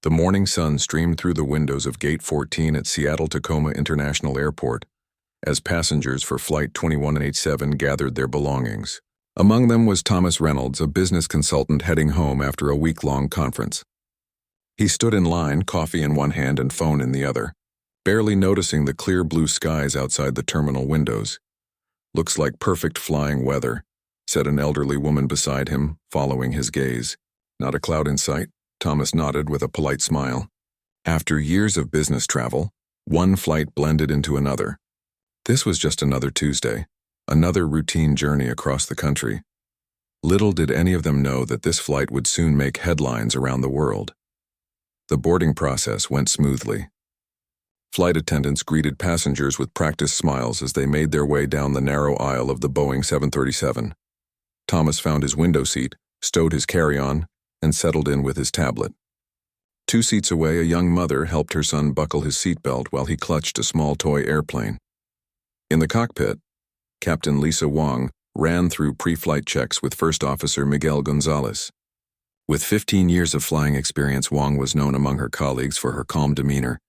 The morning sun streamed through the windows of Gate 14 at Seattle-Tacoma International Airport as passengers for Flight 2187 gathered their belongings. Among them was Thomas Reynolds, a business consultant heading home after a week-long conference. He stood in line, coffee in one hand and phone in the other, barely noticing the clear blue skies outside the terminal windows. "Looks like perfect flying weather," said an elderly woman beside him, following his gaze. "Not a cloud in sight?" Thomas nodded with a polite smile. After years of business travel, one flight blended into another. This was just another Tuesday, another routine journey across the country. Little did any of them know that this flight would soon make headlines around the world. The boarding process went smoothly. Flight attendants greeted passengers with practiced smiles as they made their way down the narrow aisle of the Boeing 737. Thomas found his window seat, stowed his carry-on, and settled in with his tablet. 2 seats away, a young mother helped her son buckle his seatbelt while he clutched a small toy airplane. In the cockpit, Captain Lisa Wong ran through pre-flight checks with First Officer Miguel Gonzalez. With 15 years of flying experience, Wong was known among her colleagues for her calm demeanor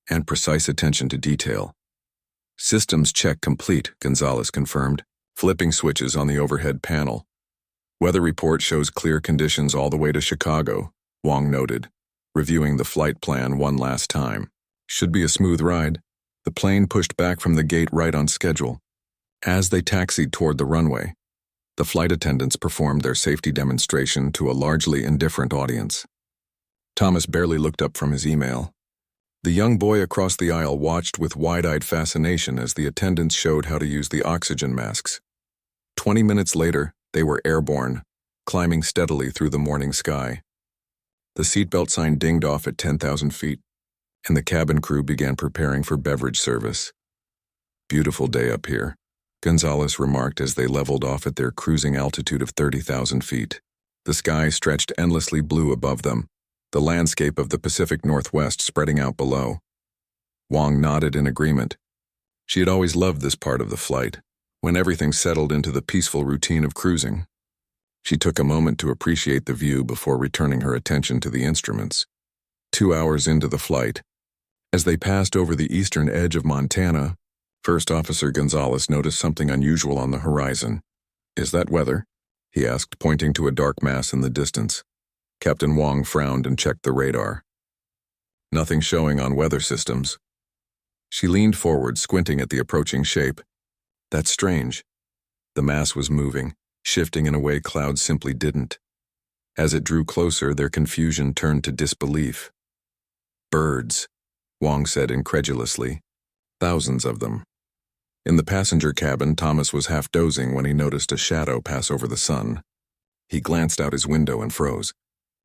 and precise attention to detail. "Systems check complete," Gonzalez confirmed, flipping switches on the overhead panel. "Weather report shows clear conditions all the way to Chicago," Wong noted, reviewing the flight plan one last time. "Should be a smooth ride." The plane pushed back from the gate right on schedule. As they taxied toward the runway, the flight attendants performed their safety demonstration to a largely indifferent audience. Thomas barely looked up from his email. The young boy across the aisle watched with wide-eyed fascination as the attendants showed how to use the oxygen masks. 20 minutes later, they were airborne, climbing steadily through the morning sky. The seatbelt sign dinged off at 10,000 feet, and the cabin crew began preparing for beverage service. "Beautiful day up here," Gonzalez remarked as they leveled off at their cruising altitude of 30,000 feet. The sky stretched endlessly blue above them, the landscape of the Pacific Northwest spreading out below. Wong nodded in agreement. She had always loved this part of the flight, when everything settled into the peaceful routine of cruising. She took a moment to appreciate the view before returning her attention to the instruments. 2 hours into the flight, as they passed over the eastern edge of Montana, First Officer Gonzalez noticed something unusual on the horizon. "Is that weather?" he asked, pointing to a dark mass in the distance. Captain Wong frowned and checked the radar. "Nothing showing on weather systems." She leaned forward, squinting at the approaching shape. "That's strange." The mass was moving, shifting in a way clouds simply didn't. As it drew closer, their confusion turned to disbelief. "Birds," Wong said incredulously. "Thousands of them." In the passenger cabin, Thomas was half dozing when he noticed a shadow pass over the sun. He glanced out his window and froze.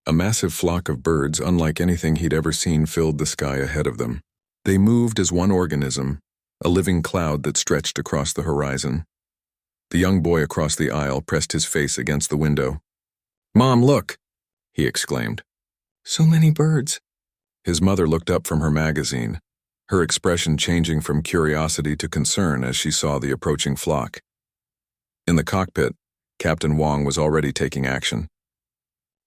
A massive flock of birds, unlike anything he'd ever seen, filled the sky ahead of them. They moved as one organism, a living cloud that stretched across the horizon. The young boy across the aisle pressed his face against the window. "Mom, look!" he exclaimed. "So many birds." His mother looked up from her magazine, her expression changing from curiosity to concern as she saw the approaching flock. In the cockpit, Captain Wong was already taking action.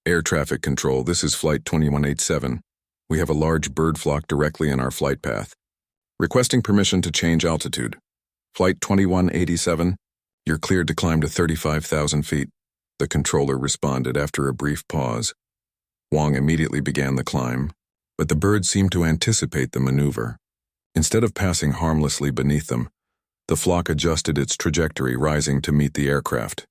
"Air traffic control, this is Flight 2187. We have a large bird flock directly in our flight path. Requesting permission to change altitude. Flight 2187, you're cleared to climb to 35,000 feet, the controller responded after a brief pause. Wong immediately began the climb, but the birds seemed to anticipate the maneuver. Instead of passing harmlessly beneath them, the flock adjusted its trajectory, rising to meet the aircraft.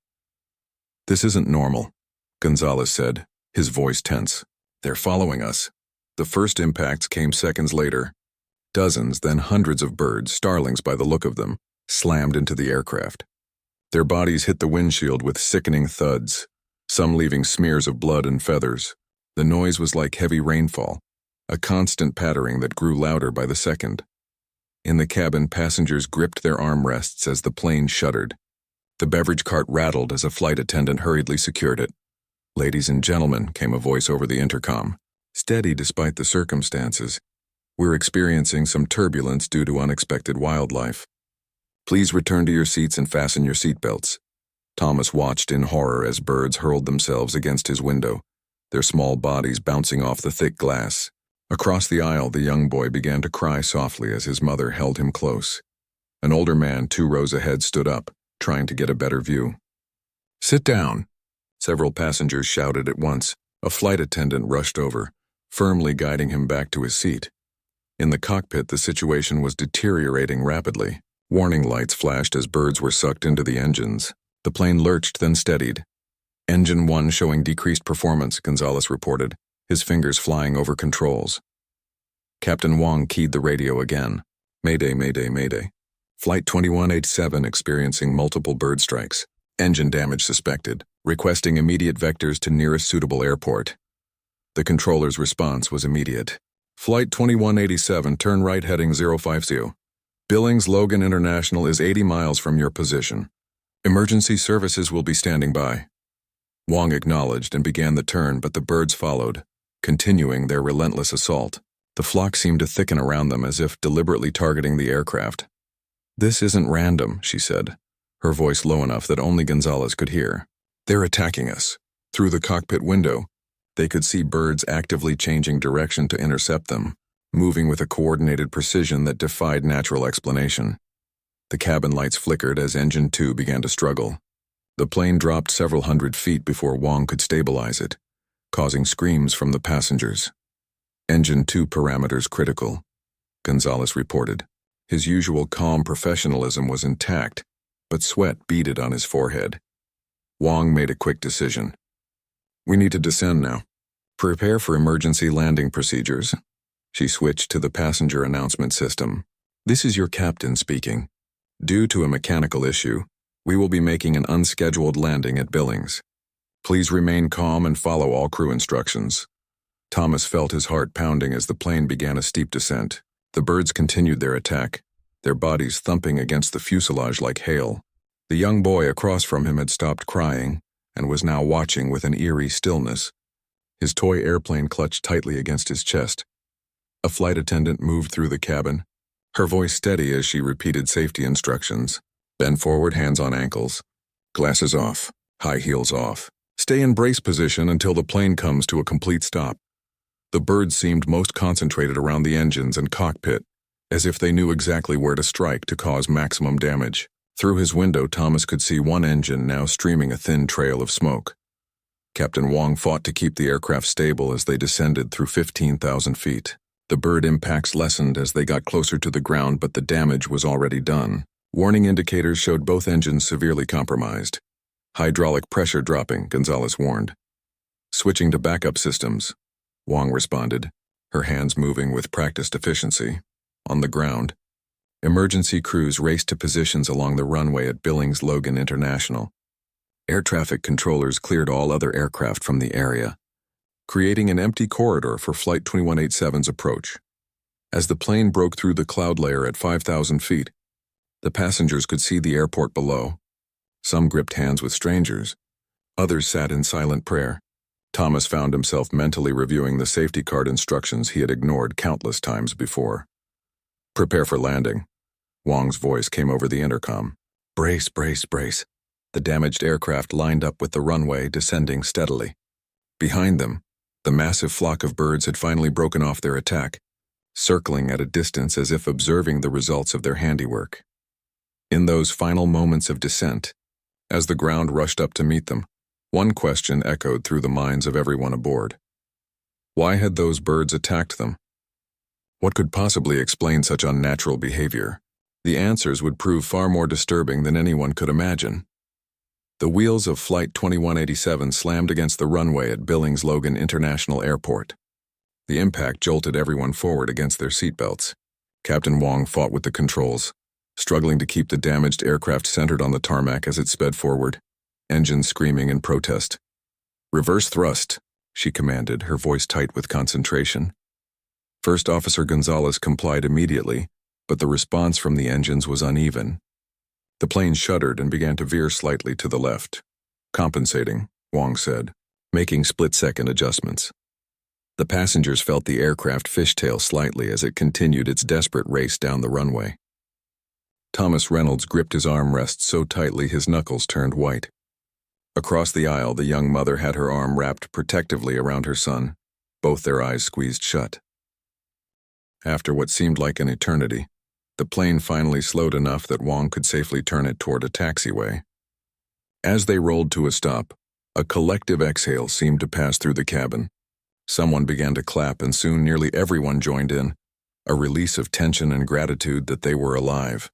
"This isn't normal," Gonzalez said, his voice tense. "They're following us." The first impacts came seconds later. Dozens, then hundreds of birds, starlings by the look of them, slammed into the aircraft. Their bodies hit the windshield with sickening thuds, some leaving smears of blood and feathers. The noise was like heavy rainfall, a constant pattering that grew louder by the second. In the cabin, passengers gripped their armrests as the plane shuddered. The beverage cart rattled as a flight attendant hurriedly secured it. "Ladies and gentlemen," came a voice over the intercom, steady despite the circumstances. "We're experiencing some turbulence due to unexpected wildlife. Please return to your seats and fasten your seatbelts." Thomas watched in horror as birds hurled themselves against his window, their small bodies bouncing off the thick glass. Across the aisle, the young boy began to cry softly as his mother held him close. An older man 2 rows ahead stood up, trying to get a better view. "Sit down!" Several passengers shouted at once. A flight attendant rushed over, firmly guiding him back to his seat. In the cockpit, the situation was deteriorating rapidly. Warning lights flashed as birds were sucked into the engines. The plane lurched, then steadied. "Engine 1 showing decreased performance," Gonzalez reported, his fingers flying over controls. Captain Wong keyed the radio again. "Mayday, mayday, mayday. Flight 2187 experiencing multiple bird strikes. Engine damage suspected. Requesting immediate vectors to nearest suitable airport." The controller's response was immediate. "Flight 2187, turn right heading 050. Billings Logan International is 80 miles from your position. Emergency services will be standing by." Wong acknowledged and began the turn, but the birds followed, continuing their relentless assault. The flock seemed to thicken around them as if deliberately targeting the aircraft. "This isn't random," she said, her voice low enough that only Gonzalez could hear. "They're attacking us." Through the cockpit window, they could see birds actively changing direction to intercept them, moving with a coordinated precision that defied natural explanation. The cabin lights flickered as Engine 2 began to struggle. The plane dropped several hundred feet before Wong could stabilize it, causing screams from the passengers. "Engine 2 parameters critical," Gonzalez reported. His usual calm professionalism was intact, but sweat beaded on his forehead. Wong made a quick decision. "We need to descend now. Prepare for emergency landing procedures." She switched to the passenger announcement system. "This is your captain speaking. Due to a mechanical issue, we will be making an unscheduled landing at Billings. Please remain calm and follow all crew instructions." Thomas felt his heart pounding as the plane began a steep descent. The birds continued their attack, their bodies thumping against the fuselage like hail. The young boy across from him had stopped crying and was now watching with an eerie stillness. His toy airplane clutched tightly against his chest. A flight attendant moved through the cabin, her voice steady as she repeated safety instructions. "Bend forward, hands on ankles. Glasses off, high heels off. Stay in brace position until the plane comes to a complete stop." The birds seemed most concentrated around the engines and cockpit, as if they knew exactly where to strike to cause maximum damage. Through his window, Thomas could see one engine now streaming a thin trail of smoke. Captain Wong fought to keep the aircraft stable as they descended through 15,000 feet. The bird impacts lessened as they got closer to the ground, but the damage was already done. Warning indicators showed both engines severely compromised. "Hydraulic pressure dropping," Gonzalez warned. "Switching to backup systems," Wong responded, her hands moving with practiced efficiency. On the ground, emergency crews raced to positions along the runway at Billings Logan International. Air traffic controllers cleared all other aircraft from the area, creating an empty corridor for Flight 2187's approach. As the plane broke through the cloud layer at 5,000 feet, the passengers could see the airport below. Some gripped hands with strangers, others sat in silent prayer. Thomas found himself mentally reviewing the safety card instructions he had ignored countless times before. "Prepare for landing." Wong's voice came over the intercom. "Brace, brace, brace." The damaged aircraft lined up with the runway, descending steadily. Behind them, the massive flock of birds had finally broken off their attack, circling at a distance as if observing the results of their handiwork. In those final moments of descent, as the ground rushed up to meet them, one question echoed through the minds of everyone aboard. Why had those birds attacked them? What could possibly explain such unnatural behavior? The answers would prove far more disturbing than anyone could imagine. The wheels of Flight 2187 slammed against the runway at Billings Logan International Airport. The impact jolted everyone forward against their seatbelts. Captain Wong fought with the controls, struggling to keep the damaged aircraft centered on the tarmac as it sped forward, engines screaming in protest. "Reverse thrust," she commanded, her voice tight with concentration. First Officer Gonzalez complied immediately, but the response from the engines was uneven. The plane shuddered and began to veer slightly to the left. "Compensating," Wong said, making split-second adjustments. The passengers felt the aircraft fishtail slightly as it continued its desperate race down the runway. Thomas Reynolds gripped his armrest so tightly his knuckles turned white. Across the aisle, the young mother had her arm wrapped protectively around her son, both their eyes squeezed shut. After what seemed like an eternity, the plane finally slowed enough that Wong could safely turn it toward a taxiway. As they rolled to a stop, a collective exhale seemed to pass through the cabin. Someone began to clap, and soon nearly everyone joined in, a release of tension and gratitude that they were alive.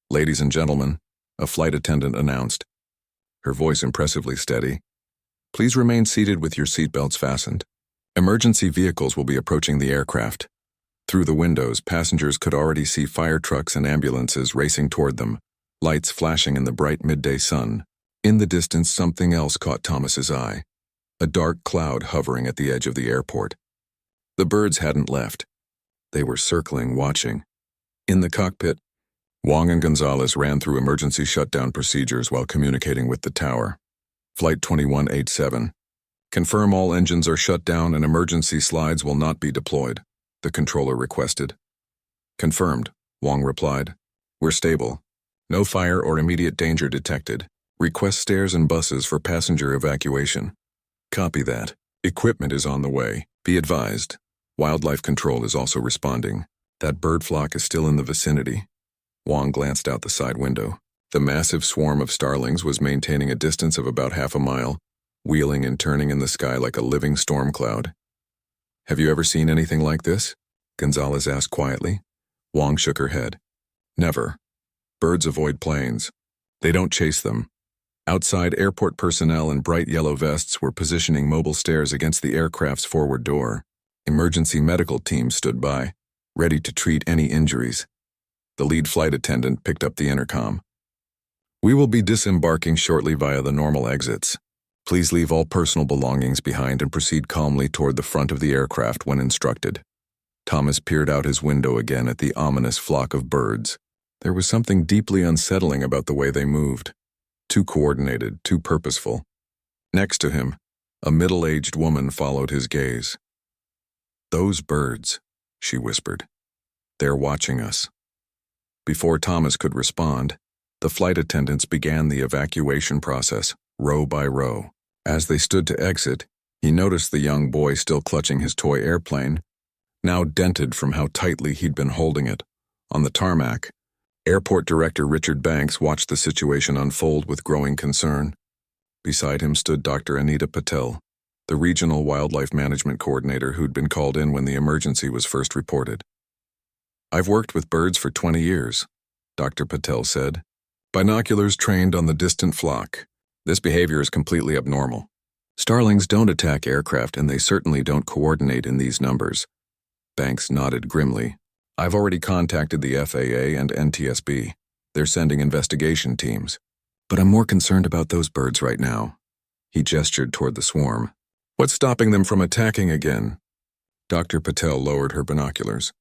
"Ladies and gentlemen," a flight attendant announced, her voice impressively steady, "please remain seated with your seatbelts fastened. Emergency vehicles will be approaching the aircraft." Through the windows, passengers could already see fire trucks and ambulances racing toward them, lights flashing in the bright midday sun. In the distance, something else caught Thomas's eye, a dark cloud hovering at the edge of the airport. The birds hadn't left. They were circling, watching. In the cockpit, Wong and Gonzalez ran through emergency shutdown procedures while communicating with the tower. Flight 2187. "Confirm all engines are shut down and emergency slides will not be deployed," the controller requested. "Confirmed," Wong replied. "We're stable. No fire or immediate danger detected. Request stairs and buses for passenger evacuation." "Copy that. Equipment is on the way. Be advised. Wildlife Control is also responding. That bird flock is still in the vicinity." Wong glanced out the side window. The massive swarm of starlings was maintaining a distance of about half a mile, wheeling and turning in the sky like a living storm cloud. "Have you ever seen anything like this?" Gonzalez asked quietly. Wong shook her head. "Never. Birds avoid planes. They don't chase them." Outside, airport personnel in bright yellow vests were positioning mobile stairs against the aircraft's forward door. Emergency medical teams stood by, ready to treat any injuries. The lead flight attendant picked up the intercom. "We will be disembarking shortly via the normal exits. Please leave all personal belongings behind and proceed calmly toward the front of the aircraft when instructed." Thomas peered out his window again at the ominous flock of birds. There was something deeply unsettling about the way they moved. Too coordinated, too purposeful. Next to him, a middle-aged woman followed his gaze. "Those birds," she whispered. "They're watching us." Before Thomas could respond, the flight attendants began the evacuation process, row by row. As they stood to exit, he noticed the young boy still clutching his toy airplane, now dented from how tightly he'd been holding it. On the tarmac, Airport Director Richard Banks watched the situation unfold with growing concern. Beside him stood Dr. Anita Patel, the Regional Wildlife Management Coordinator who'd been called in when the emergency was first reported. "I've worked with birds for 20 years, Dr. Patel said. "Binoculars trained on the distant flock. This behavior is completely abnormal. Starlings don't attack aircraft, and they certainly don't coordinate in these numbers." Banks nodded grimly. "I've already contacted the FAA and NTSB. They're sending investigation teams. But I'm more concerned about those birds right now." He gestured toward the swarm. "What's stopping them from attacking again?" Dr. Patel lowered her binoculars.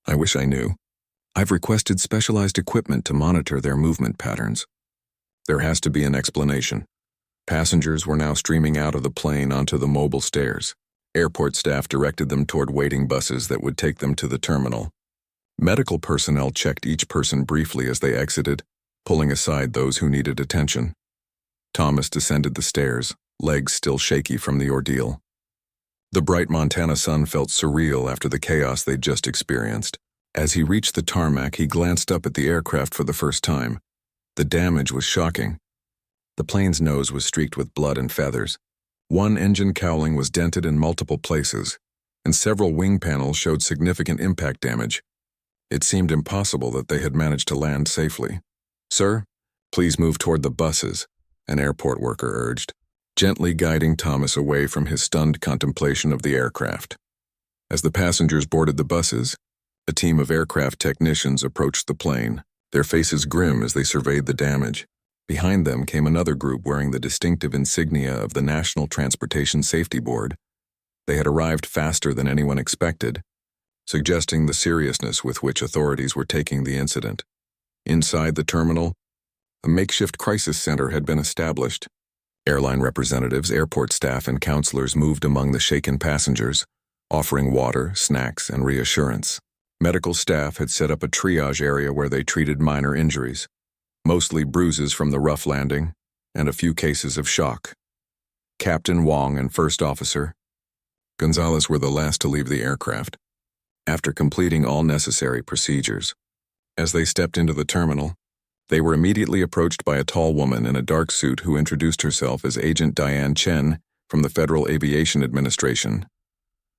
"I wish I knew. I've requested specialized equipment to monitor their movement patterns. There has to be an explanation." Passengers were now streaming out of the plane onto the mobile stairs. Airport staff directed them toward waiting buses that would take them to the terminal. Medical personnel checked each person briefly as they exited, pulling aside those who needed attention. Thomas descended the stairs, legs still shaky from the ordeal. The bright Montana sun felt surreal after the chaos they'd just experienced. As he reached the tarmac, he glanced up at the aircraft for the first time. The damage was shocking. The plane's nose was streaked with blood and feathers. One engine cowling was dented in multiple places, and several wing panels showed significant impact damage. It seemed impossible that they had managed to land safely. "Sir, please move toward the buses," an airport worker urged, gently guiding Thomas away from his stunned contemplation of the aircraft. As the passengers boarded the buses, a team of aircraft technicians approached the plane, their faces grim as they surveyed the damage. Behind them came another group wearing the distinctive insignia of the National Transportation Safety Board. They had arrived faster than anyone expected, suggesting the seriousness with which authorities were taking the incident. Inside the terminal, a makeshift crisis center had been established. Airline representatives, airport staff, and counselors moved among the shaken passengers, offering water, snacks, and reassurance. Medical staff had set up a triage area where they treated minor injuries, mostly bruises from the rough landing, and a few cases of shock. Captain Wong and First Officer Gonzalez were the last to leave the aircraft. after completing all necessary procedures. As they stepped into the terminal, they were immediately approached by a tall woman in a dark suit who introduced herself as Agent Diane Chen from the Federal Aviation Administration.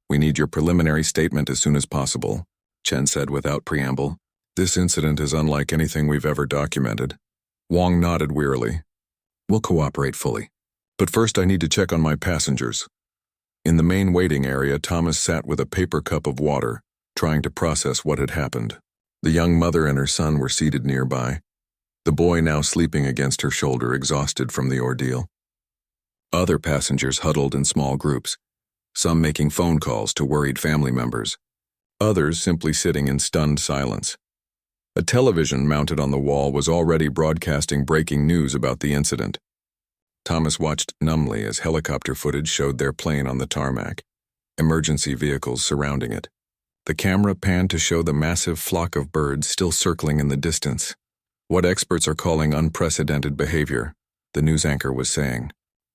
"We need your preliminary statement as soon as possible," Chen said without preamble. "This incident is unlike anything we've ever documented." Wong nodded wearily. "We'll cooperate fully. But first I need to check on my passengers." In the main waiting area, Thomas sat with a paper cup of water, trying to process what had happened. The young mother and her son were seated nearby, the boy now sleeping against her shoulder, exhausted from the ordeal. Other passengers huddled in small groups, some making phone calls to worried family members, others simply sitting in stunned silence. A television mounted on the wall was already broadcasting breaking news about the incident. Thomas watched numbly as helicopter footage showed their plane on the tarmac, emergency vehicles surrounding it. The camera panned to show the massive flock of birds still circling in the distance. "What experts are calling unprecedented behavior," the news anchor was saying.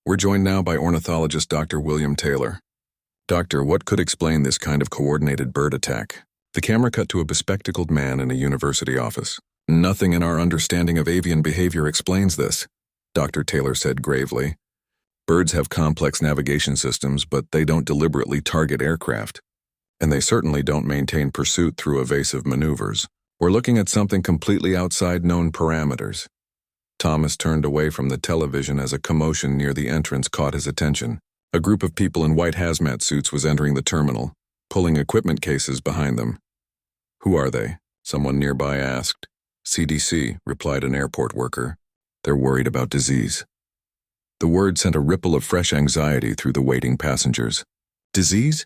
"We're joined now by ornithologist Dr. William Taylor. Doctor, what could explain this kind of coordinated bird attack?" The camera cut to a bespectacled man in a university office. "Nothing in our understanding of avian behavior explains this," Dr. Taylor said gravely. "Birds have complex navigation systems, but they don't deliberately target aircraft. And they certainly don't maintain pursuit through evasive maneuvers. We're looking at something completely outside known parameters." Thomas turned away from the television as a commotion near the entrance caught his attention. A group of people in white hazmat suits was entering the terminal, pulling equipment cases behind them. "Who are they?" someone nearby asked. "CDC," replied an airport worker. "They're worried about disease." The word sent a ripple of fresh anxiety through the waiting passengers. Disease?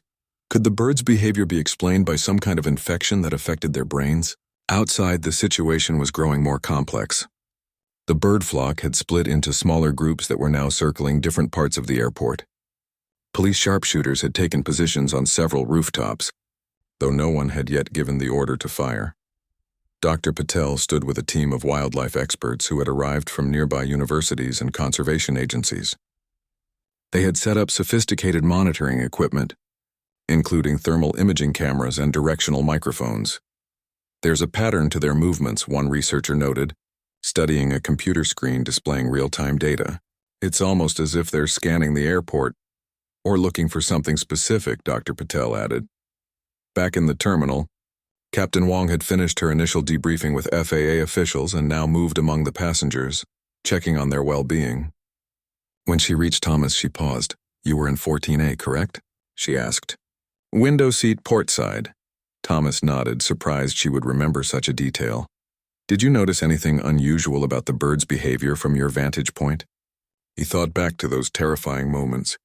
Could the birds' behavior be explained by some kind of infection that affected their brains? Outside, the situation was growing more complex. The bird flock had split into smaller groups that were now circling different parts of the airport. Police sharpshooters had taken positions on several rooftops, though no one had yet given the order to fire. Dr. Patel stood with a team of wildlife experts who had arrived from nearby universities and conservation agencies. They had set up sophisticated monitoring equipment, including thermal imaging cameras and directional microphones. "There's a pattern to their movements," one researcher noted, studying a computer screen displaying real-time data. "It's almost as if they're scanning the airport or looking for something specific," Dr. Patel added. Back in the terminal, Captain Wong had finished her initial debriefing with FAA officials and now moved among the passengers, checking on their well-being. When she reached Thomas, she paused. "You were in 14A, correct?" she asked. "Window seat port side." Thomas nodded, surprised she would remember such a detail. "Did you notice anything unusual about the birds' behavior from your vantage point?" He thought back to those terrifying moments.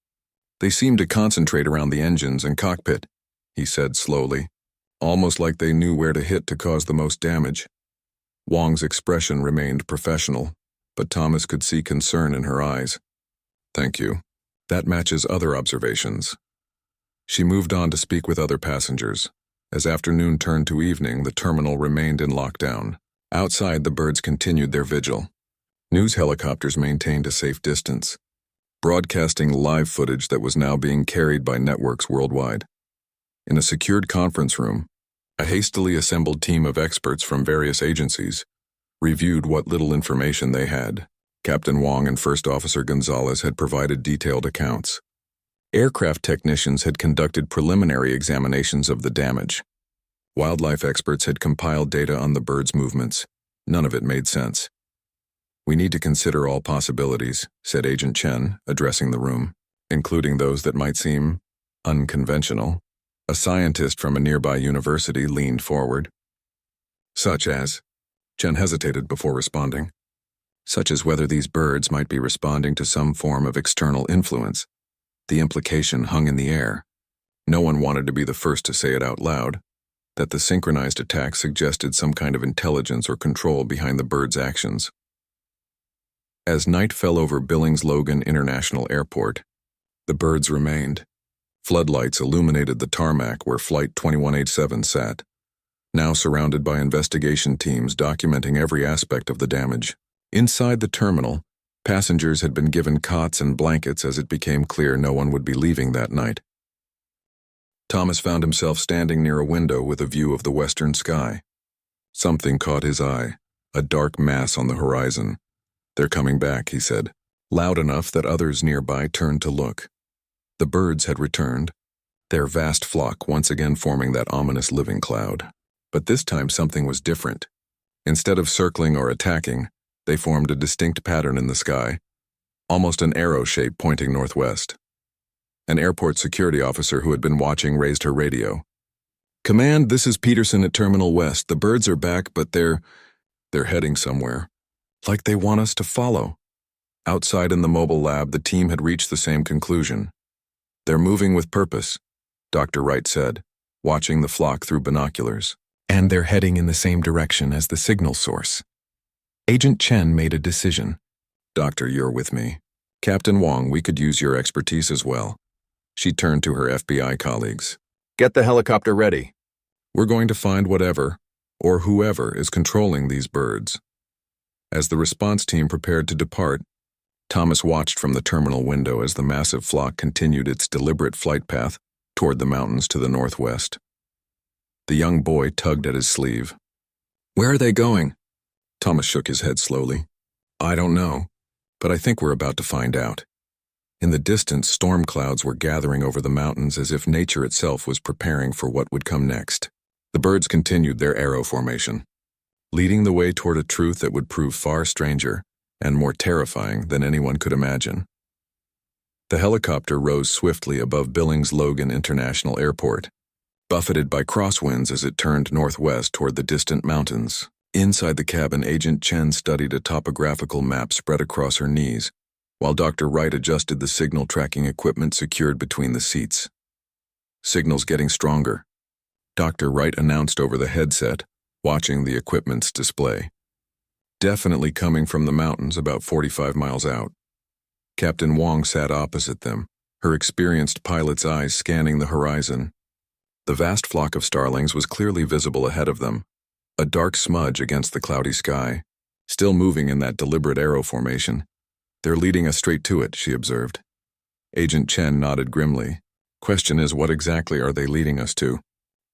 "They seemed to concentrate around the engines and cockpit," he said slowly, "almost like they knew where to hit to cause the most damage." Wong's expression remained professional, but Thomas could see concern in her eyes. "Thank you. That matches other observations." She moved on to speak with other passengers. As afternoon turned to evening, the terminal remained in lockdown. Outside, the birds continued their vigil. News helicopters maintained a safe distance, broadcasting live footage that was now being carried by networks worldwide. In a secured conference room, a hastily assembled team of experts from various agencies reviewed what little information they had. Captain Wong and First Officer Gonzalez had provided detailed accounts. Aircraft technicians had conducted preliminary examinations of the damage. Wildlife experts had compiled data on the birds' movements. None of it made sense. "We need to consider all possibilities," said Agent Chen, addressing the room, "including those that might seem unconventional." A scientist from a nearby university leaned forward. "Such as?" Chen hesitated before responding. "Such as whether these birds might be responding to some form of external influence." The implication hung in the air. No one wanted to be the first to say it out loud, that the synchronized attack suggested some kind of intelligence or control behind the birds' actions. As night fell over Billings Logan International Airport, the birds remained. Floodlights illuminated the tarmac where Flight 2187 sat, now surrounded by investigation teams documenting every aspect of the damage. Inside the terminal, passengers had been given cots and blankets as it became clear no one would be leaving that night. Thomas found himself standing near a window with a view of the western sky. Something caught his eye, a dark mass on the horizon. "They're coming back," he said, loud enough that others nearby turned to look. The birds had returned, their vast flock once again forming that ominous living cloud. But this time something was different. Instead of circling or attacking, they formed a distinct pattern in the sky, almost an arrow shape pointing northwest. An airport security officer who had been watching raised her radio. "Command, this is Peterson at Terminal West. The birds are back, but they're heading somewhere. Like they want us to follow." Outside in the mobile lab, the team had reached the same conclusion. "They're moving with purpose," Dr. Wright said, watching the flock through binoculars. "And they're heading in the same direction as the signal source." Agent Chen made a decision. "Doctor, you're with me. Captain Wong, we could use your expertise as well." She turned to her FBI colleagues. "Get the helicopter ready. We're going to find whatever, or whoever, is controlling these birds." As the response team prepared to depart, Thomas watched from the terminal window as the massive flock continued its deliberate flight path toward the mountains to the northwest. The young boy tugged at his sleeve. "Where are they going?" Thomas shook his head slowly. "I don't know, but I think we're about to find out." In the distance, storm clouds were gathering over the mountains as if nature itself was preparing for what would come next. The birds continued their arrow formation, leading the way toward a truth that would prove far stranger and more terrifying than anyone could imagine. The helicopter rose swiftly above Billings Logan International Airport, buffeted by crosswinds as it turned northwest toward the distant mountains. Inside the cabin, Agent Chen studied a topographical map spread across her knees, while Dr. Wright adjusted the signal tracking equipment secured between the seats. "Signal's getting stronger," Dr. Wright announced over the headset, watching the equipment's display. "Definitely coming from the mountains about 45 miles out." Captain Wong sat opposite them, her experienced pilot's eyes scanning the horizon. The vast flock of starlings was clearly visible ahead of them, a dark smudge against the cloudy sky, still moving in that deliberate arrow formation. "They're leading us straight to it," she observed. Agent Chen nodded grimly. "Question is, what exactly are they leading us to?"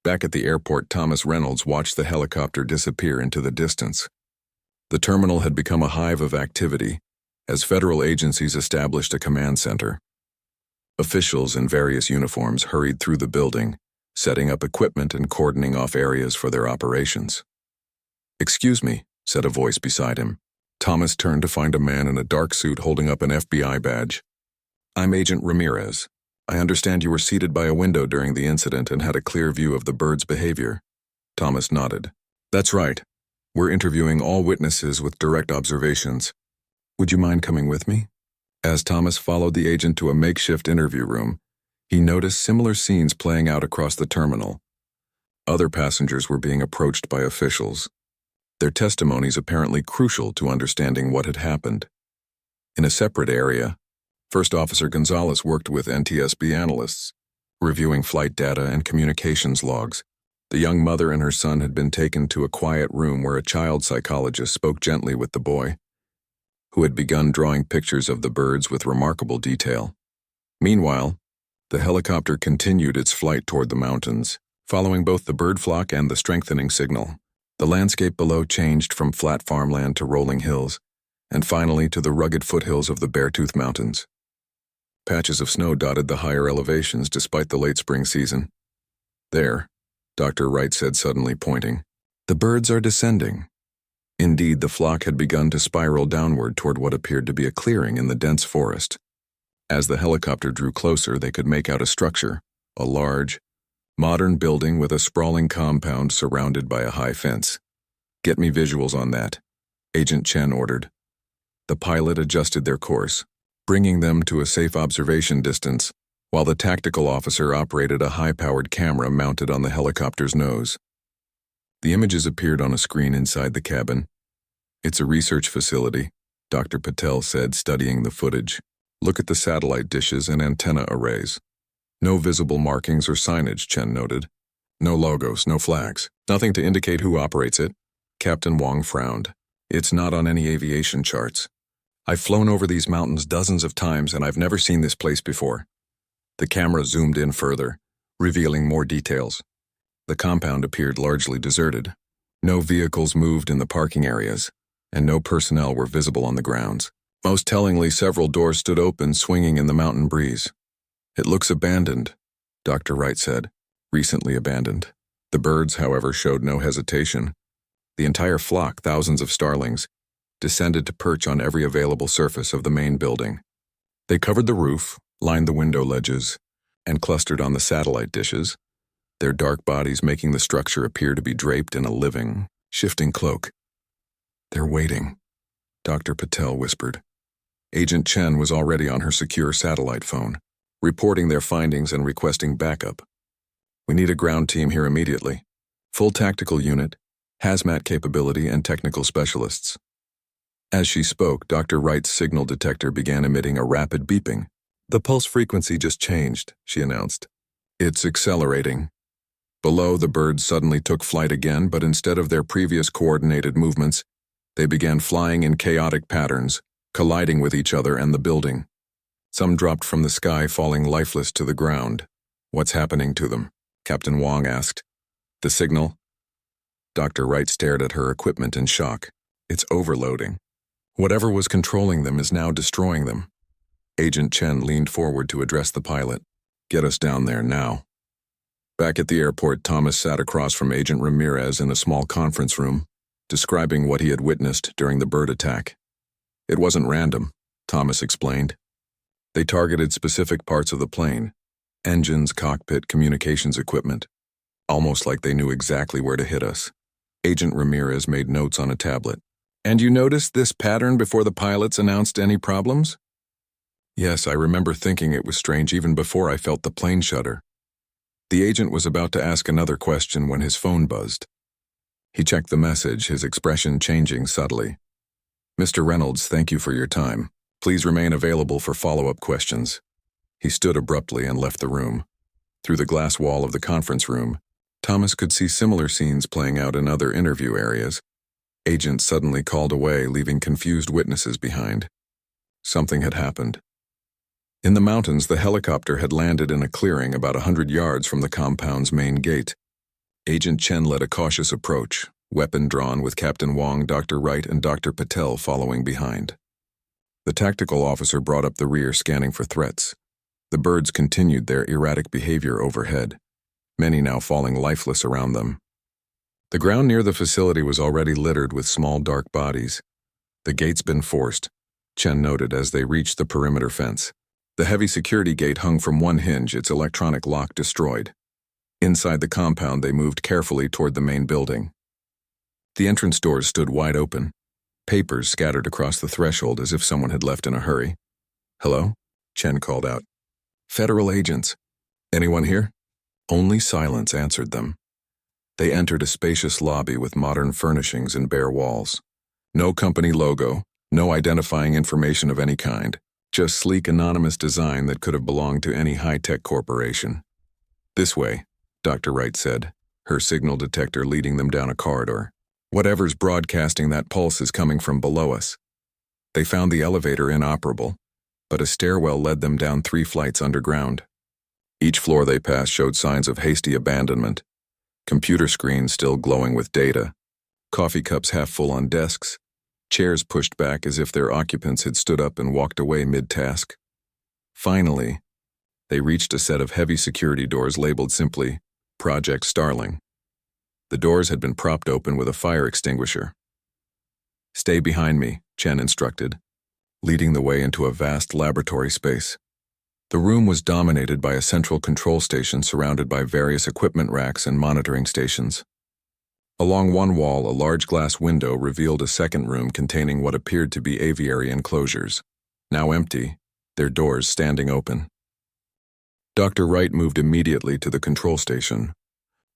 Back at the airport, Thomas Reynolds watched the helicopter disappear into the distance. The terminal had become a hive of activity, as federal agencies established a command center. Officials in various uniforms hurried through the building, setting up equipment and cordoning off areas for their operations. "Excuse me," said a voice beside him. Thomas turned to find a man in a dark suit holding up an FBI badge. "I'm Agent Ramirez. I understand you were seated by a window during the incident and had a clear view of the bird's behavior." Thomas nodded. "That's right. We're interviewing all witnesses with direct observations. Would you mind coming with me?" As Thomas followed the agent to a makeshift interview room, he noticed similar scenes playing out across the terminal. Other passengers were being approached by officials, their testimonies apparently crucial to understanding what had happened. In a separate area, First Officer Gonzalez worked with NTSB analysts, reviewing flight data and communications logs. The young mother and her son had been taken to a quiet room where a child psychologist spoke gently with the boy, who had begun drawing pictures of the birds with remarkable detail. Meanwhile, the helicopter continued its flight toward the mountains, following both the bird flock and the strengthening signal. The landscape below changed from flat farmland to rolling hills, and finally to the rugged foothills of the Beartooth Mountains. Patches of snow dotted the higher elevations despite the late spring season. "There," Dr. Wright said, suddenly pointing. "The birds are descending." Indeed, the flock had begun to spiral downward toward what appeared to be a clearing in the dense forest. As the helicopter drew closer, they could make out a structure, a large, modern building with a sprawling compound surrounded by a high fence. "Get me visuals on that," Agent Chen ordered. The pilot adjusted their course, bringing them to a safe observation distance, while the tactical officer operated a high-powered camera mounted on the helicopter's nose. The images appeared on a screen inside the cabin. "It's a research facility," Dr. Patel said, studying the footage. "Look at the satellite dishes and antenna arrays. No visible markings or signage," Chen noted. "No logos, no flags, nothing to indicate who operates it." Captain Wong frowned. "It's not on any aviation charts. I've flown over these mountains dozens of times and I've never seen this place before." The camera zoomed in further, revealing more details. The compound appeared largely deserted. No vehicles moved in the parking areas, and no personnel were visible on the grounds. Most tellingly, several doors stood open, swinging in the mountain breeze. "It looks abandoned," Dr. Wright said. "Recently abandoned." The birds, however, showed no hesitation. The entire flock, thousands of starlings, descended to perch on every available surface of the main building. They covered the roof, lined the window ledges, and clustered on the satellite dishes, their dark bodies making the structure appear to be draped in a living, shifting cloak. "They're waiting," Dr. Patel whispered. Agent Chen was already on her secure satellite phone, reporting their findings and requesting backup. "We need a ground team here immediately. Full tactical unit, hazmat capability, and technical specialists." As she spoke, Dr. Wright's signal detector began emitting a rapid beeping. "The pulse frequency just changed," she announced. "It's accelerating." Below, the birds suddenly took flight again, but instead of their previous coordinated movements, they began flying in chaotic patterns, colliding with each other and the building. Some dropped from the sky, falling lifeless to the ground. "What's happening to them?" Captain Wong asked. "The signal?" Dr. Wright stared at her equipment in shock. "It's overloading. Whatever was controlling them is now destroying them." Agent Chen leaned forward to address the pilot. "Get us down there now." Back at the airport, Thomas sat across from Agent Ramirez in a small conference room, describing what he had witnessed during the bird attack. "It wasn't random," Thomas explained. "They targeted specific parts of the plane, engines, cockpit, communications equipment, almost like they knew exactly where to hit us." Agent Ramirez made notes on a tablet. "And you noticed this pattern before the pilots announced any problems?" "Yes, I remember thinking it was strange even before I felt the plane shudder." The agent was about to ask another question when his phone buzzed. He checked the message, his expression changing subtly. "Mr. Reynolds, thank you for your time. Please remain available for follow-up questions." He stood abruptly and left the room. Through the glass wall of the conference room, Thomas could see similar scenes playing out in other interview areas. Agents suddenly called away, leaving confused witnesses behind. Something had happened. In the mountains, the helicopter had landed in a clearing about 100 yards from the compound's main gate. Agent Chen led a cautious approach, weapon drawn, with Captain Wong, Dr. Wright, and Dr. Patel following behind. The tactical officer brought up the rear, scanning for threats. The birds continued their erratic behavior overhead, many now falling lifeless around them. The ground near the facility was already littered with small dark bodies. "The gate's been forced," Chen noted as they reached the perimeter fence. The heavy security gate hung from one hinge, its electronic lock destroyed. Inside the compound, they moved carefully toward the main building. The entrance doors stood wide open, papers scattered across the threshold as if someone had left in a hurry. "Hello?" Chen called out. "Federal agents. Anyone here?" Only silence answered them. They entered a spacious lobby with modern furnishings and bare walls. No company logo, no identifying information of any kind. Just sleek, anonymous design that could have belonged to any high-tech corporation. "This way," Dr. Wright said, her signal detector leading them down a corridor. "Whatever's broadcasting that pulse is coming from below us." They found the elevator inoperable, but a stairwell led them down 3 flights underground. Each floor they passed showed signs of hasty abandonment. Computer screens still glowing with data, coffee cups half full on desks, chairs pushed back as if their occupants had stood up and walked away mid-task. Finally, they reached a set of heavy security doors labeled simply, "Project Starling." The doors had been propped open with a fire extinguisher. "Stay behind me," Chen instructed, leading the way into a vast laboratory space. The room was dominated by a central control station surrounded by various equipment racks and monitoring stations. Along one wall, a large glass window revealed a second room containing what appeared to be aviary enclosures, now empty, their doors standing open. Dr. Wright moved immediately to the control station.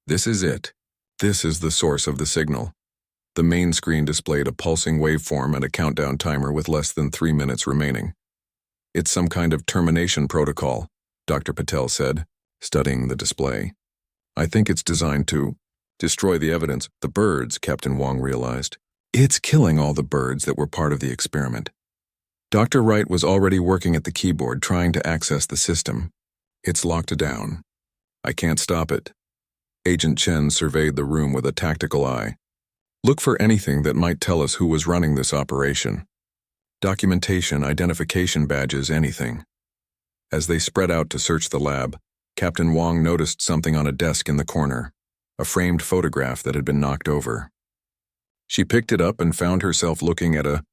"This is it. This is the source of the signal." The main screen displayed a pulsing waveform and a countdown timer with less than 3 minutes remaining. "It's some kind of termination protocol," Dr. Patel said, studying the display. "I think it's designed to destroy the evidence." "The birds," Captain Wong realized. "It's killing all the birds that were part of the experiment." Dr. Wright was already working at the keyboard trying to access the system. "It's locked down. I can't stop it. Agent Chen surveyed the room with a tactical eye. Look for anything that might tell us who was running this operation. Documentation, identification badges, anything. As they spread out to search the lab, Captain Wong noticed something on a desk in the corner, a framed photograph that had been knocked over. She picked it up and found herself looking at a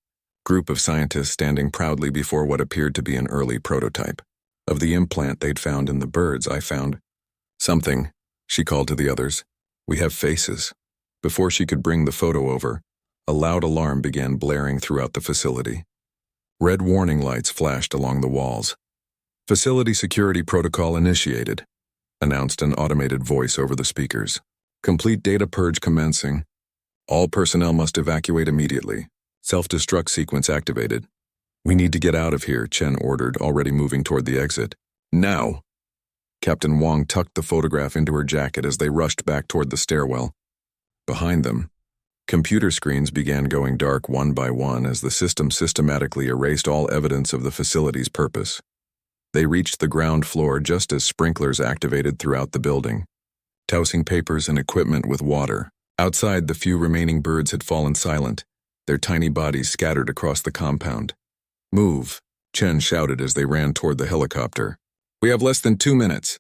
group of scientists standing proudly before what appeared to be an early prototype of the implant they'd found in the birds. I found something, she called to the others. We have faces. Before she could bring the photo over, a loud alarm began blaring throughout the facility. Red warning lights flashed along the walls. Facility security protocol initiated, announced an automated voice over the speakers. Complete data purge commencing. All personnel must evacuate immediately. Self-destruct sequence activated. We need to get out of here, Chen ordered, already moving toward the exit. Now! Captain Wong tucked the photograph into her jacket as they rushed back toward the stairwell. Behind them, computer screens began going dark one by one as the system systematically erased all evidence of the facility's purpose. They reached the ground floor just as sprinklers activated throughout the building, dousing papers and equipment with water. Outside, the few remaining birds had fallen silent, their tiny bodies scattered across the compound. Move, Chen shouted as they ran toward the helicopter. We have less than 2 minutes.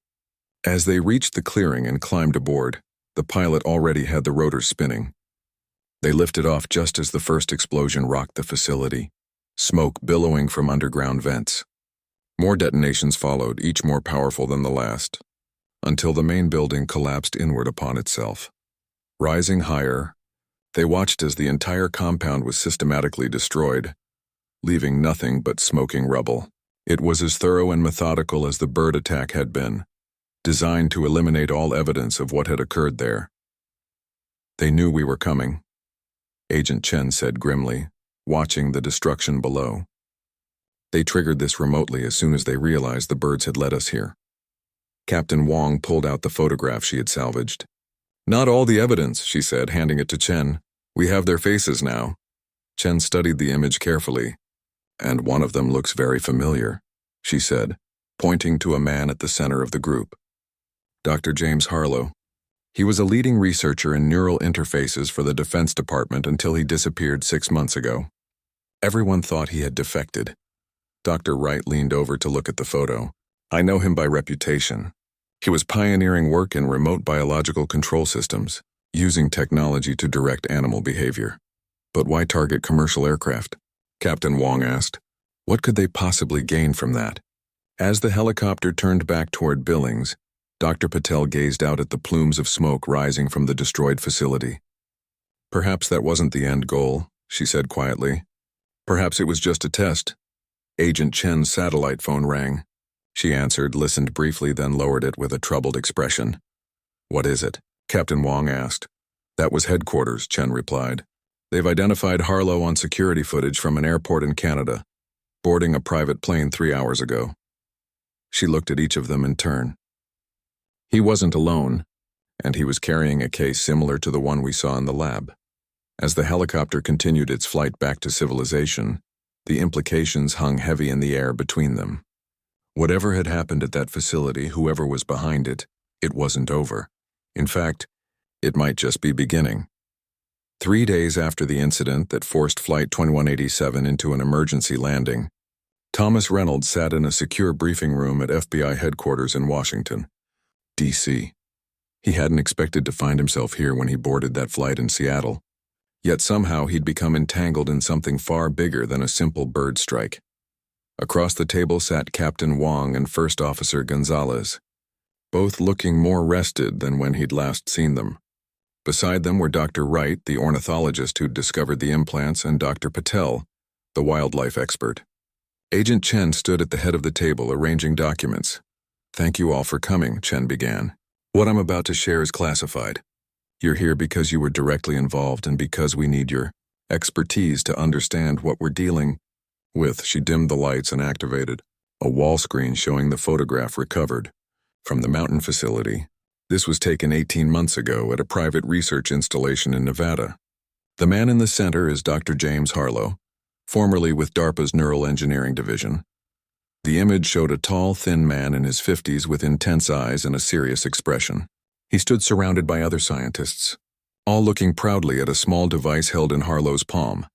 As they reached the clearing and climbed aboard, the pilot already had the rotors spinning. They lifted off just as the first explosion rocked the facility, smoke billowing from underground vents. More detonations followed, each more powerful than the last, until the main building collapsed inward upon itself. Rising higher, they watched as the entire compound was systematically destroyed, leaving nothing but smoking rubble. It was as thorough and methodical as the bird attack had been, designed to eliminate all evidence of what had occurred there. They knew we were coming, Agent Chen said grimly, watching the destruction below. They triggered this remotely as soon as they realized the birds had led us here. Captain Wong pulled out the photograph she had salvaged. Not all the evidence, she said, handing it to Chen. We have their faces now. Chen studied the image carefully. And one of them looks very familiar, she said, pointing to a man at the center of the group. Dr. James Harlow. He was a leading researcher in neural interfaces for the Defense Department until he disappeared 6 months ago. Everyone thought he had defected. Dr. Wright leaned over to look at the photo. I know him by reputation. He was pioneering work in remote biological control systems, using technology to direct animal behavior. But why target commercial aircraft? Captain Wong asked. What could they possibly gain from that? As the helicopter turned back toward Billings, Dr. Patel gazed out at the plumes of smoke rising from the destroyed facility. Perhaps that wasn't the end goal, she said quietly. Perhaps it was just a test. Agent Chen's satellite phone rang. She answered, listened briefly, then lowered it with a troubled expression. What is it? Captain Wong asked. That was headquarters, Chen replied. They've identified Harlow on security footage from an airport in Canada, boarding a private plane 3 hours ago. She looked at each of them in turn. He wasn't alone, and he was carrying a case similar to the one we saw in the lab. As the helicopter continued its flight back to civilization, the implications hung heavy in the air between them. Whatever had happened at that facility, whoever was behind it, it wasn't over. In fact, it might just be beginning. 3 days after the incident that forced Flight 2187 into an emergency landing, Thomas Reynolds sat in a secure briefing room at FBI headquarters in Washington, D.C. He hadn't expected to find himself here when he boarded that flight in Seattle, yet somehow he'd become entangled in something far bigger than a simple bird strike. Across the table sat Captain Wong and First Officer Gonzalez, both looking more rested than when he'd last seen them. Beside them were Dr. Wright, the ornithologist who'd discovered the implants, and Dr. Patel, the wildlife expert. Agent Chen stood at the head of the table arranging documents. Thank you all for coming, Chen began. What I'm about to share is classified. You're here because you were directly involved and because we need your expertise to understand what we're dealing with. She dimmed the lights and activated a wall screen showing the photograph recovered from the mountain facility. This was taken 18 months ago at a private research installation in Nevada. The man in the center is Dr. James Harlow, formerly with DARPA's Neural Engineering Division. The image showed a tall, thin man in his 50s with intense eyes and a serious expression. He stood surrounded by other scientists, all looking proudly at a small device held in Harlow's palm.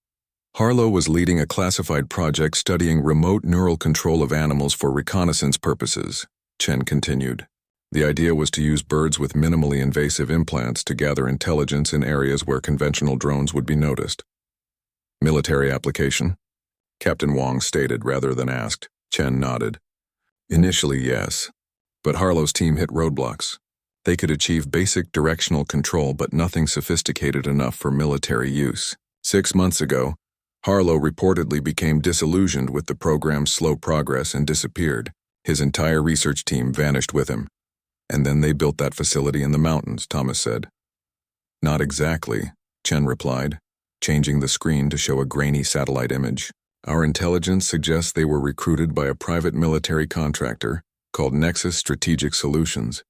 Harlow was leading a classified project studying remote neural control of animals for reconnaissance purposes, Chen continued. The idea was to use birds with minimally invasive implants to gather intelligence in areas where conventional drones would be noticed. Military application? Captain Wang stated rather than asked. Chen nodded. Initially, yes. But Harlow's team hit roadblocks. They could achieve basic directional control, but nothing sophisticated enough for military use. 6 months ago, Harlow reportedly became disillusioned with the program's slow progress and disappeared. His entire research team vanished with him. And then they built that facility in the mountains, Thomas said. Not exactly, Chen replied, changing the screen to show a grainy satellite image. Our intelligence suggests they were recruited by a private military contractor called Nexus Strategic Solutions.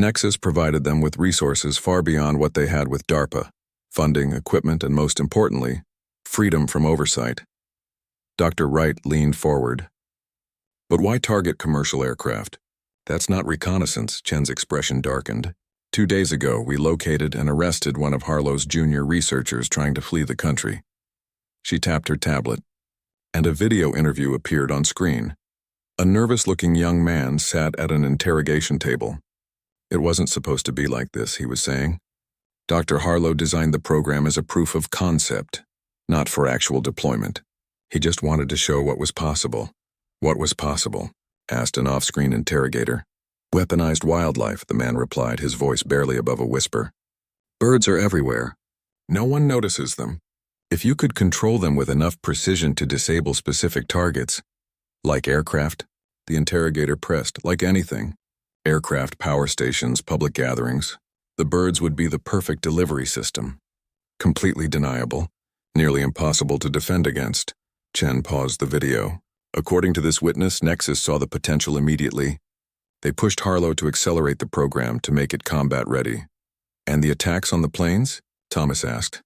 Nexus provided them with resources far beyond what they had with DARPA, funding, equipment, and most importantly, freedom from oversight. Dr. Wright leaned forward. But why target commercial aircraft? That's not reconnaissance, Chen's expression darkened. 2 days ago, we located and arrested one of Harlow's junior researchers trying to flee the country. She tapped her tablet, and a video interview appeared on screen. A nervous-looking young man sat at an interrogation table. It wasn't supposed to be like this, he was saying. Dr. Harlow designed the program as a proof of concept, not for actual deployment. He just wanted to show what was possible. What was possible? Asked an off-screen interrogator. Weaponized wildlife, the man replied, his voice barely above a whisper. Birds are everywhere. No one notices them. If you could control them with enough precision to disable specific targets, like aircraft, the interrogator pressed, like anything. Aircraft, power stations, public gatherings. The birds would be the perfect delivery system. Completely deniable, nearly impossible to defend against. Chen paused the video. According to this witness, Nexus saw the potential immediately. They pushed Harlow to accelerate the program to make it combat-ready. And the attacks on the planes? Thomas asked.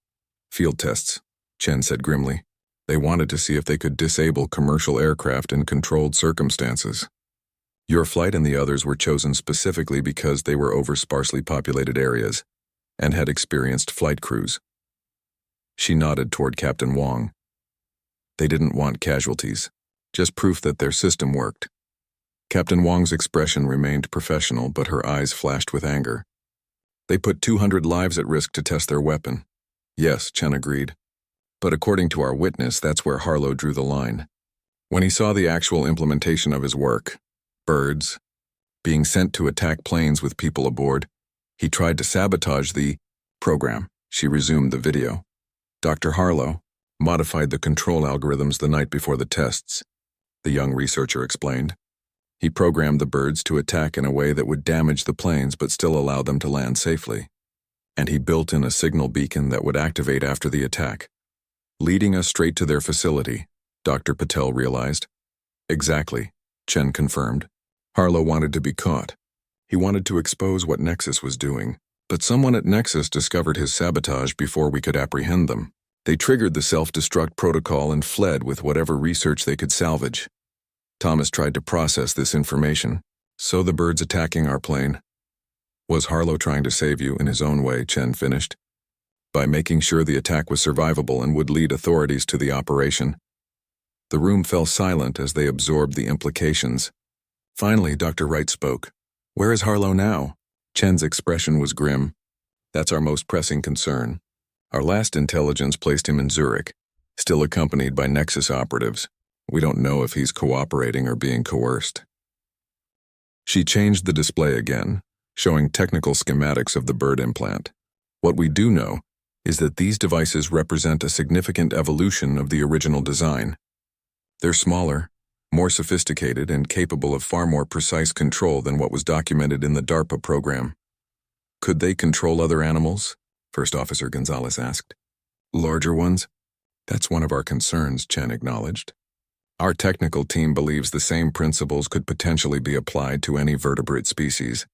Field tests, Chen said grimly. They wanted to see if they could disable commercial aircraft in controlled circumstances. Your flight and the others were chosen specifically because they were over sparsely populated areas and had experienced flight crews. She nodded toward Captain Wang. They didn't want casualties. Just proof that their system worked. Captain Wang's expression remained professional, but her eyes flashed with anger. They put 200 lives at risk to test their weapon. Yes, Chen agreed. But according to our witness, that's where Harlow drew the line. When he saw the actual implementation of his work, birds, being sent to attack planes with people aboard, he tried to sabotage the program. She resumed the video. Dr. Harlow modified the control algorithms the night before the tests, the young researcher explained. He programmed the birds to attack in a way that would damage the planes but still allow them to land safely. And he built in a signal beacon that would activate after the attack, leading us straight to their facility, Dr. Patel realized. Exactly, Chen confirmed. Harlow wanted to be caught. He wanted to expose what Nexus was doing, but someone at Nexus discovered his sabotage before we could apprehend them. They triggered the self-destruct protocol and fled with whatever research they could salvage. Thomas tried to process this information. So the birds attacking our plane. Was Harlow trying to save you in his own way, Chen finished, by making sure the attack was survivable and would lead authorities to the operation. The room fell silent as they absorbed the implications. Finally, Dr. Wright spoke. Where is Harlow now? Chen's expression was grim. That's our most pressing concern. Our last intelligence placed him in Zurich, still accompanied by Nexus operatives. We don't know if he's cooperating or being coerced. She changed the display again, showing technical schematics of the bird implant. What we do know is that these devices represent a significant evolution of the original design. They're smaller, more sophisticated, and capable of far more precise control than what was documented in the DARPA program. Could they control other animals? First Officer Gonzalez asked. Larger ones? That's one of our concerns, Chen acknowledged. Our technical team believes the same principles could potentially be applied to any vertebrate species,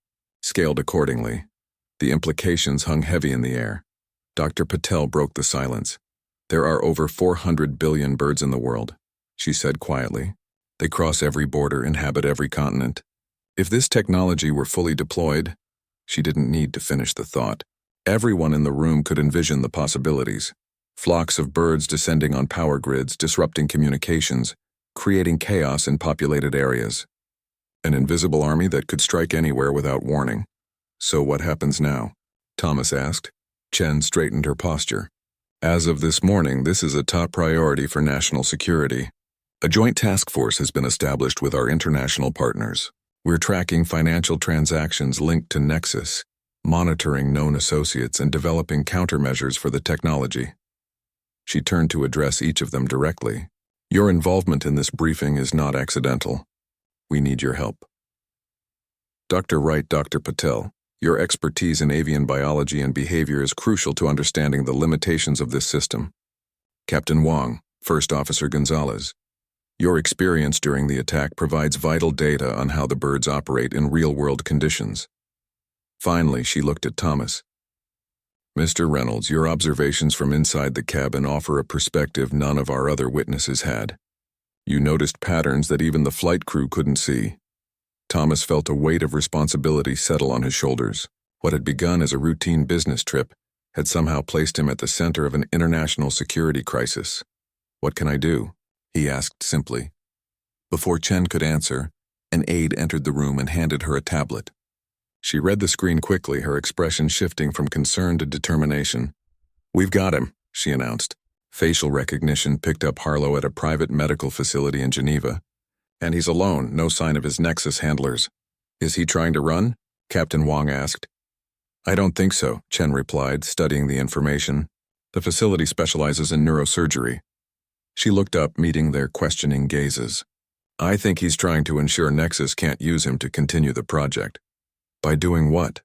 scaled accordingly. The implications hung heavy in the air. Dr. Patel broke the silence. There are over 400 billion birds in the world, she said quietly. They cross every border, inhabit every continent. If this technology were fully deployed, she didn't need to finish the thought. Everyone in the room could envision the possibilities. Flocks of birds descending on power grids, disrupting communications, creating chaos in populated areas. An invisible army that could strike anywhere without warning. So what happens now? Thomas asked. Chen straightened her posture. As of this morning, this is a top priority for national security. A joint task force has been established with our international partners. We're tracking financial transactions linked to Nexus, monitoring known associates, and developing countermeasures for the technology. She turned to address each of them directly. Your involvement in this briefing is not accidental. We need your help. Dr. Wright, Dr. Patel, your expertise in avian biology and behavior is crucial to understanding the limitations of this system. Captain Wang, First Officer Gonzalez, your experience during the attack provides vital data on how the birds operate in real-world conditions. Finally, she looked at Thomas. Mr. Reynolds, your observations from inside the cabin offer a perspective none of our other witnesses had. You noticed patterns that even the flight crew couldn't see. Thomas felt a weight of responsibility settle on his shoulders. What had begun as a routine business trip had somehow placed him at the center of an international security crisis. What can I do? He asked simply. Before Chen could answer, an aide entered the room and handed her a tablet. She read the screen quickly, her expression shifting from concern to determination. We've got him, she announced. Facial recognition picked up Harlow at a private medical facility in Geneva. And he's alone, no sign of his Nexus handlers. Is he trying to run? Captain Wang asked. I don't think so, Chen replied, studying the information. The facility specializes in neurosurgery. She looked up, meeting their questioning gazes. I think he's trying to ensure Nexus can't use him to continue the project. By doing what?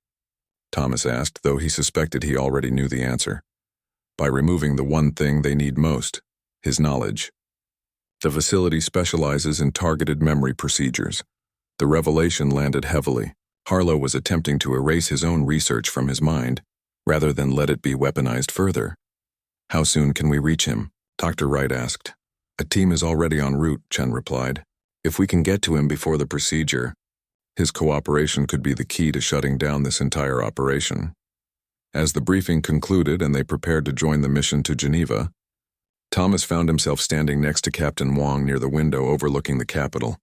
Thomas asked, though he suspected he already knew the answer. By removing the one thing they need most, his knowledge. The facility specializes in targeted memory procedures. The revelation landed heavily. Harlow was attempting to erase his own research from his mind, rather than let it be weaponized further. How soon can we reach him? Dr. Wright asked. A team is already en route, Chen replied. If we can get to him before the procedure, his cooperation could be the key to shutting down this entire operation. As the briefing concluded and they prepared to join the mission to Geneva, Thomas found himself standing next to Captain Wang near the window overlooking the capital.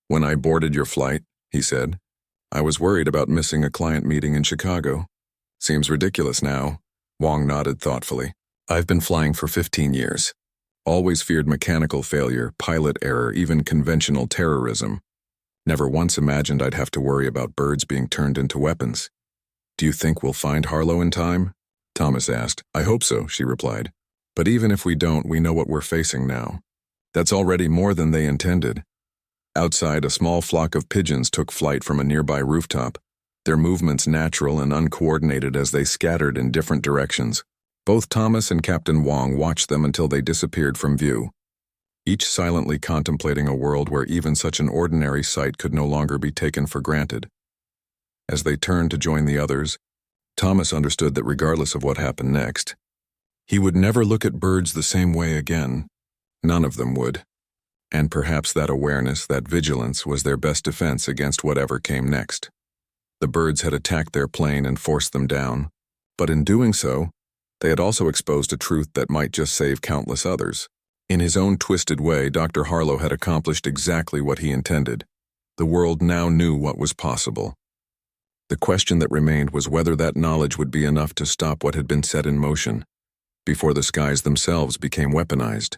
When I boarded your flight, he said, I was worried about missing a client meeting in Chicago. Seems ridiculous now. Wang nodded thoughtfully. I've been flying for 15 years. Always feared mechanical failure, pilot error, even conventional terrorism. Never once imagined I'd have to worry about birds being turned into weapons. Do you think we'll find Harlow in time? Thomas asked. I hope so, she replied. But even if we don't, we know what we're facing now. That's already more than they intended. Outside, a small flock of pigeons took flight from a nearby rooftop, their movements natural and uncoordinated as they scattered in different directions. Both Thomas and Captain Wang watched them until they disappeared from view, each silently contemplating a world where even such an ordinary sight could no longer be taken for granted. As they turned to join the others, Thomas understood that regardless of what happened next, he would never look at birds the same way again. None of them would. And perhaps that awareness, that vigilance, was their best defense against whatever came next. The birds had attacked their plane and forced them down, but in doing so, they had also exposed a truth that might just save countless others. In his own twisted way, Dr. Harlow had accomplished exactly what he intended. The world now knew what was possible. The question that remained was whether that knowledge would be enough to stop what had been set in motion, before the skies themselves became weaponized.